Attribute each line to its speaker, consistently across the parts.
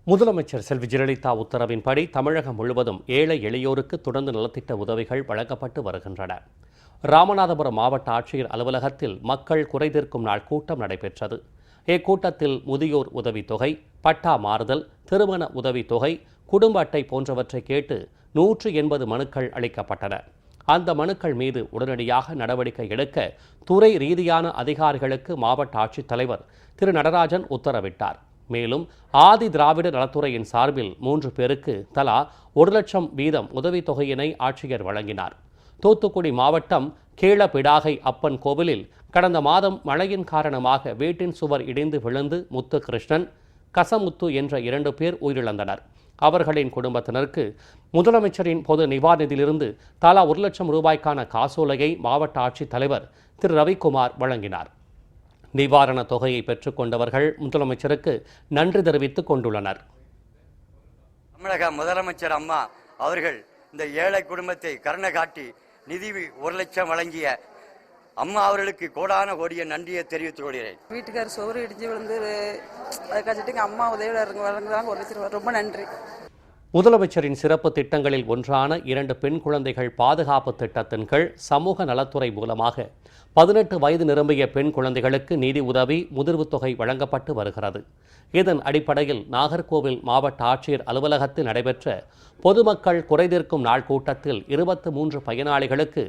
Speaker 1: முதலமைச்சர் செல்வி ஜெயலலிதா உத்தரவின்படி தமிழகம் முழுவதும் ஏழை எளியோருக்கு தொடர்ந்து நலத்திட்ட உதவிகள் வழங்கப்பட்டு வருகின்றன. ராமநாதபுரம் மாவட்ட ஆட்சியர் அலுவலகத்தில் மக்கள் குறைதீர்க்கும் நாள் கூட்டம் நடைபெற்றது. இக்கூட்டத்தில் முதியோர் உதவித்தொகை, பட்டா மாறுதல், திருமண உதவித்தொகை, குடும்ப அட்டை போன்றவற்றை கேட்டு 180 மனுக்கள் அளிக்கப்பட்டன. அந்த மனுக்கள் மீது உடனடியாக நடவடிக்கை எடுக்க துறை ரீதியான அதிகாரிகளுக்கு மாவட்ட ஆட்சித்தலைவர் திரு நடராஜன் உத்தரவிட்டார். மேலும் ஆதி திராவிட நலத்துறையின் சார்பில் 3 பேருக்கு தலா 1 லட்சம் வீதம் உதவித்தொகையினை ஆட்சியர் வழங்கினார். தூத்துக்குடி மாவட்டம் கீழபிடாகை அப்பன் கோவிலில் கடந்த மாதம் மழையின் காரணமாக வீட்டின் சுவர் இடிந்து விழுந்து முத்துகிருஷ்ணன், கசமுத்து என்ற 2 பேர் உயிரிழந்தனர். அவர்களின் குடும்பத்தினருக்கு முதலமைச்சரின் பொது நிவாரணத்திலிருந்து தலா 1 லட்சம் ரூபாய்க்கான காசோலையை மாவட்ட ஆட்சித்தலைவர் திரு ரவிக்குமார் வழங்கினார். நிவாரண தொகையை பெற்றுக் கொண்டவர்கள் முதலமைச்சருக்கு நன்றி தெரிவித்துக் கொண்டுள்ளனர்.
Speaker 2: தமிழக முதலமைச்சர் அம்மா அவர்கள் இந்த ஏழை குடும்பத்தை கருணை காட்டி நிதி 1 லட்சம் வழங்கிய அம்மா அவர்களுக்கு கோடான கோடிய நன்றியை தெரிவித்துக் கொள்கிறேன்.
Speaker 3: வீட்டுக்கார் சோறு இடிஞ்சு விழுந்து அதுக்காச்சுட்டு அம்மா உதவி வழங்குறாங்க. 1 லட்சம் ரொம்ப நன்றி.
Speaker 1: முதலமைச்சரின் சிறப்பு திட்டங்களில் ஒன்றான 2 பெண் குழந்தைகள் பாதுகாப்பு திட்டத்தின் கீழ் சமூக நலத்துறை மூலமாக 18 வயது நிரம்பிய பெண் குழந்தைகளுக்கு நிதி உதவி, முதிர்வு தொகை வழங்கப்பட்டு வருகிறது. இதன் அடிப்படையில் நாகர்கோவில் மாவட்ட ஆட்சியர் அலுவலகத்தில் நடைபெற்ற பொதுமக்கள் குறைதீர்க்கும் நாள் கூட்டத்தில் 23 பயனாளிகளுக்கு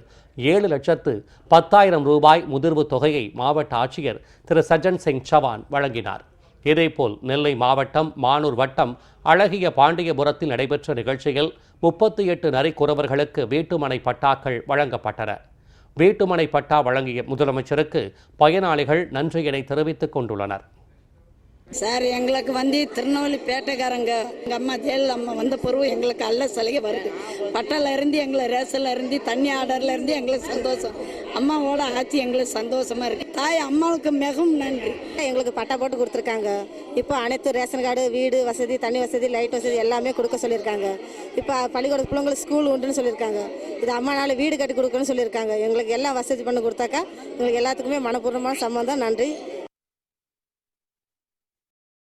Speaker 1: 7,10,000 ரூபாய் முதிர்வு தொகையை மாவட்ட ஆட்சியர் திரு சஜன் சிங் சவான் வழங்கினார். இதேபோல் நெல்லை மாவட்டம் மானூர் வட்டம் அழகிய பாண்டியபுரத்தில் நடைபெற்ற நிகழ்ச்சியில் 38 நரிக்குறவர்களுக்கு வீட்டுமனை பட்டாக்கள் வழங்கப்பட்டன. வீட்டுமனை பட்டா வழங்கிய முதலமைச்சருக்கு பயனாளிகள் நன்றியினை தெரிவித்துக் கொண்டுள்ளனர்.
Speaker 4: சார், எங்களுக்கு திருநெல்வேலி பேட்டைக்காரங்க எங்கள் அம்மா ஜெயலலிதா வந்த பிறகு எங்களுக்கு நல்ல சலுகை வருது. பட்டால இருந்து எங்களை ரேஷன்ல இருந்து தண்ணி ஆர்டர்ல இருந்து எங்களுக்கு சந்தோஷம். அம்மாவோட ஆட்சி எங்களுக்கு சந்தோஷமா இருக்கு. தாய் அம்மாவுக்கு மிகவும் நன்றி.
Speaker 5: எங்களுக்கு பட்டா போட்டு கொடுத்துருக்காங்க. இப்போ அனைத்து ரேஷன் கார்டு, வீடு வசதி, தண்ணி வசதி, லைட் வசதி எல்லாமே கொடுக்க சொல்லியிருக்காங்க. இப்போ பள்ளிக்கூட பிள்ளைங்களுக்கு ஸ்கூல் உண்டுன்னு சொல்லியிருக்காங்க. இது அம்மானால வீடு கட்டி கொடுக்கணும்னு சொல்லியிருக்காங்க. எங்களுக்கு எல்லாம் வசதி பண்ணி கொடுத்தாக்கா எங்களுக்கு எல்லாத்துக்குமே மனப்பூர்வமான சம்மந்தம். நன்றி.